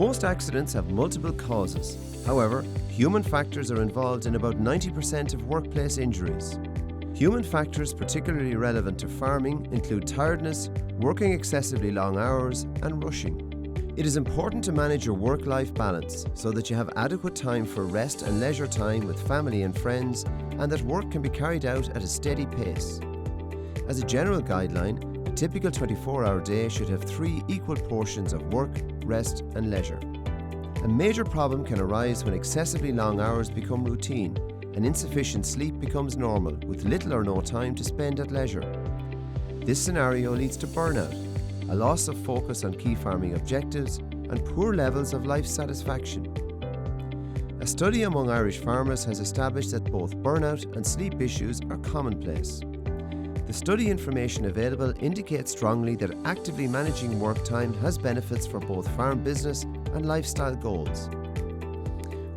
Most accidents have multiple causes. However, human factors are involved in about 90% of workplace injuries. Human factors particularly relevant to farming include tiredness, working excessively long hours, and rushing. It is important to manage your work-life balance so that you have adequate time for rest and leisure time with family and friends, and that work can be carried out at a steady pace. As a general guideline, a typical 24-hour day should have 3 equal portions of work, rest, and leisure. A major problem can arise when excessively long hours become routine and insufficient sleep becomes normal, with little or no time to spend at leisure. This scenario leads to burnout, a loss of focus on key farming objectives, and poor levels of life satisfaction. A study among Irish farmers has established that both burnout and sleep issues are commonplace. The study information available indicates strongly that actively managing work time has benefits for both farm business and lifestyle goals.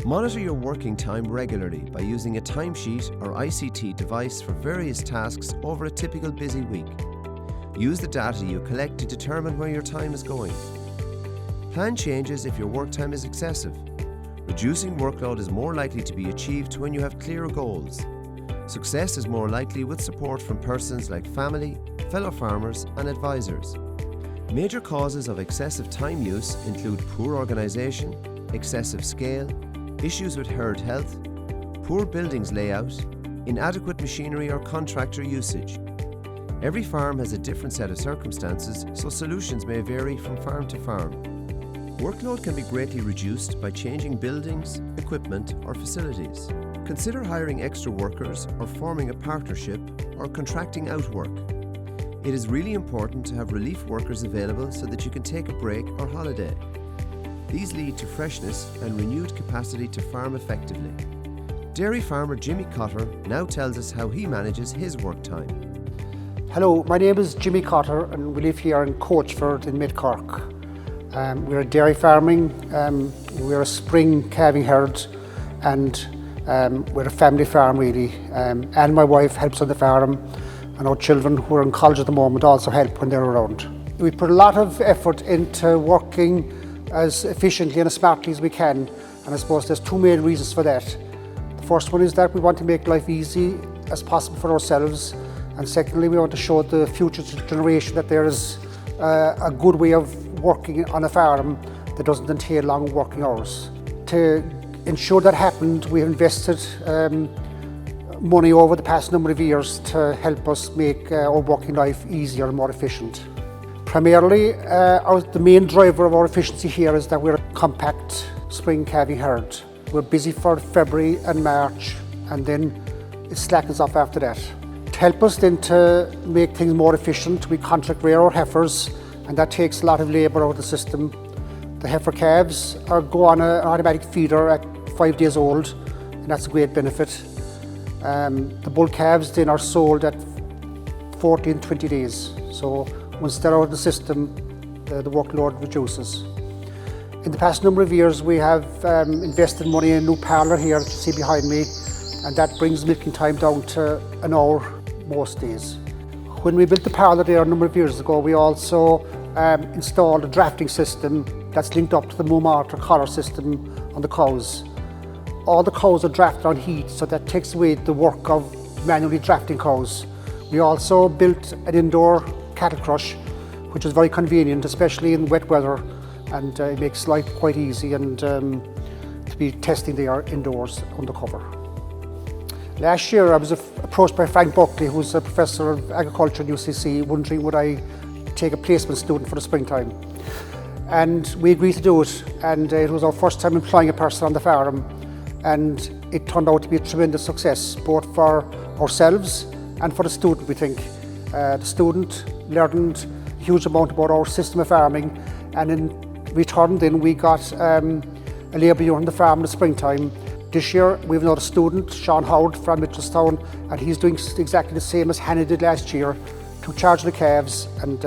Monitor your working time regularly by using a timesheet or ICT device for various tasks over a typical busy week. Use the data you collect to determine where your time is going. Plan changes if your work time is excessive. Reducing workload is more likely to be achieved when you have clear goals. Success is more likely with support from persons like family, fellow farmers, and advisors. Major causes of excessive time use include poor organisation, excessive scale, issues with herd health, poor buildings layout, inadequate machinery or contractor usage. Every farm has a different set of circumstances, so solutions may vary from farm to farm. Workload can be greatly reduced by changing buildings, equipment, or facilities. Consider hiring extra workers or forming a partnership or contracting out work. It is really important to have relief workers available so that you can take a break or holiday. These lead to freshness and renewed capacity to farm effectively. Dairy farmer Jimmy Cotter now tells us how he manages his work time. Hello, my name is Jimmy Cotter and we live here in Coachford in mid-Cork. We're a dairy farming, we're a spring calving herd, and we're a family farm really. And my wife helps on the farm, and our children who are in college at the moment also help when they're around. We put a lot of effort into working as efficiently and as smartly as we can, and I suppose there's 2 main reasons for that. The first one is that we want to make life easy as possible for ourselves, and secondly we want to show the future generation that there is a good way of working on a farm that doesn't entail long working hours. To ensure that happened, we have invested money over the past number of years to help us make our working life easier and more efficient. Primarily, the main driver of our efficiency here is that we're a compact spring calving herd. We're busy for February and March, and then it slackens off after that. To help us then to make things more efficient, we contract rear our heifers, and that takes a lot of labour out of the system. The heifer calves go on an automatic feeder at 5 days old, and that's a great benefit. The bull calves then are sold at 14, 20 days. So once they're out of the system, the workload reduces. In the past number of years, we have invested money in a new parlour here, as you see behind me, and that brings milking time down to an hour most days. When we built the parlour there a number of years ago, we also installed a drafting system that's linked up to the Moomart or collar system on the cows. All the cows are drafted on heat, so that takes away the work of manually drafting cows. We also built an indoor cattle crush, which is very convenient, especially in wet weather, and it makes life quite easy and to be testing there indoors under cover. Last year I was approached by Frank Buckley, who's a professor of agriculture at UCC, wondering would I take a placement student for the springtime. And we agreed to do it, and it was our first time employing a person on the farm, and it turned out to be a tremendous success, both for ourselves and for the student, we think. The student learned a huge amount about our system of farming, and in return then we got a labour year on the farm in the springtime. This year we have another student, Sean Howard from Mitchelstown, and he's doing exactly the same as Hannah did last year, took charge of the calves and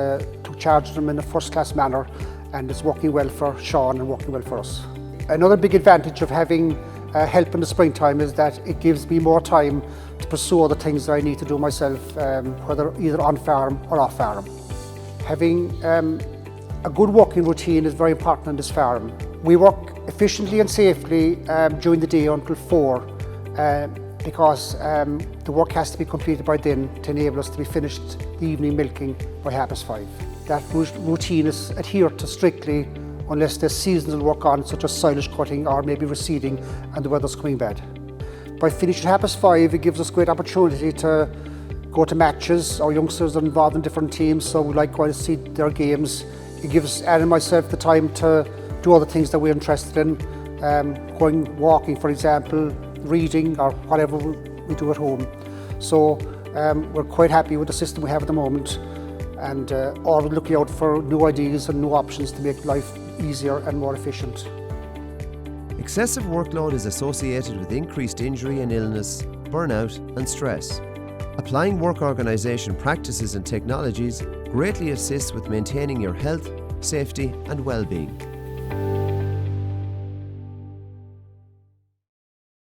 took charge of them in a first-class manner, and it's working well for Sean and working well for us. Another big advantage of having help in the springtime is that it gives me more time to pursue other things that I need to do myself, whether either on farm or off farm. Having a good working routine is very important on this farm. We work efficiently and safely during the day until 4 because the work has to be completed by then to enable us to be finished the evening milking by 5:30. That routine is adhered to strictly unless there's seasonal work on, such as silage cutting or maybe reseeding and the weather's coming bad. By finishing at 5:30, it gives us great opportunity to go to matches. Our youngsters are involved in different teams, so we like going to see their games. It gives Anne and myself the time to do all the things that we're interested in, going walking, for example, reading or whatever we do at home. So we're quite happy with the system we have at the moment, and always looking out for new ideas and new options to make life easier and more efficient. Excessive workload is associated with increased injury and illness, burnout and stress. Applying work organisation practices and technologies greatly assists with maintaining your health, safety and well-being.